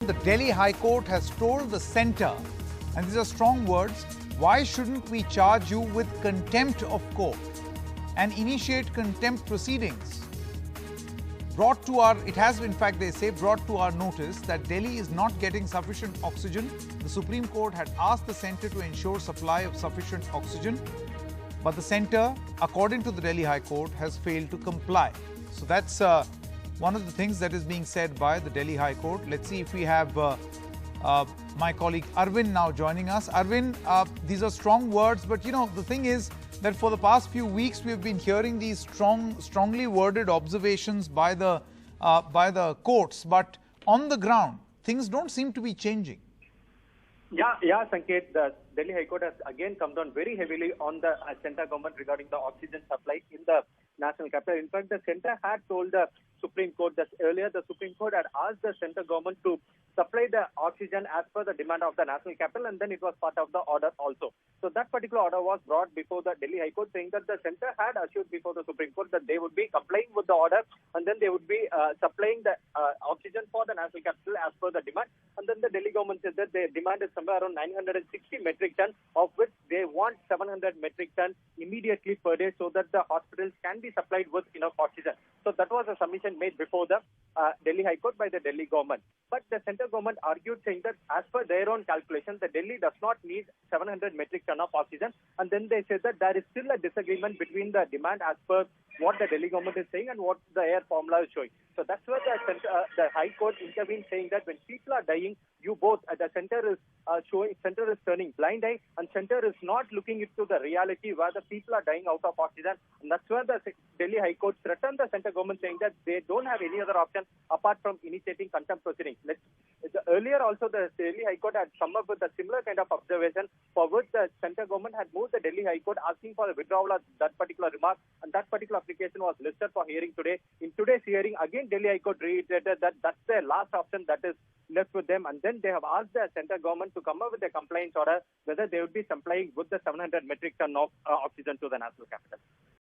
the Delhi High Court has told the centre, and these are strong words, why shouldn't we charge you with contempt of court and initiate contempt proceedings? Brought to our, it has in fact they say, brought to our notice that Delhi is not getting sufficient oxygen. The Supreme Court had asked the centre to ensure supply of sufficient oxygen, but the centre, according to the Delhi High Court, has failed to comply. So that's one of the things that is being said by the Delhi High Court. Let's see if we have my colleague Arvind now joining us. Arvind, these are strong words, but you know, the thing is that for the past few weeks we've been hearing these strongly worded observations by the courts, but on the ground things don't seem to be changing. Yeah, Sanket, the Delhi High Court has again come down very heavily on the centre government regarding the oxygen supply in the national capital. In fact, the centre had told the Supreme Court that earlier the Supreme Court had asked the centre government to supply the oxygen as per the demand of the national capital, and then it was part of the order also. So that particular order was brought before the Delhi High Court, saying that the centre had assured before the Supreme Court that they would be complying with the order, and then they would be supplying the oxygen for the national capital as per the demand. And then the Delhi government said that their demand is somewhere around 960 metric ton, of which they want 700 metric ton immediately per day, so that the hospitals can be supplied with enough oxygen. So that was a submission made before the Delhi High Court by the Delhi government. But the central government argued, saying that as per their own calculation, the Delhi does not need 700 metric ton of oxygen. And then they said that there is still a disagreement between the demand as per what the Delhi government is saying and what the air formula is showing. So that's where the High Court intervened, saying that when people are dying, the centre is turning blind eye, and centre is not looking into the reality where the people are dying out of oxygen. And that's where the Delhi High Court threatened the centre government, saying that they don't have any other option apart from initiating contempt proceedings. Earlier also, the Delhi High Court had come up with a similar kind of observation, for which the centre government had moved the Delhi High Court asking for a withdrawal of that particular remark, and that particular application was listed for hearing today. In today's hearing, again Delhi High Court reiterated that that's their last option that is left with them, and then they have asked the centre government to come up with a compliance order whether they would be supplying with the 700 metric ton of oxygen to the national capital.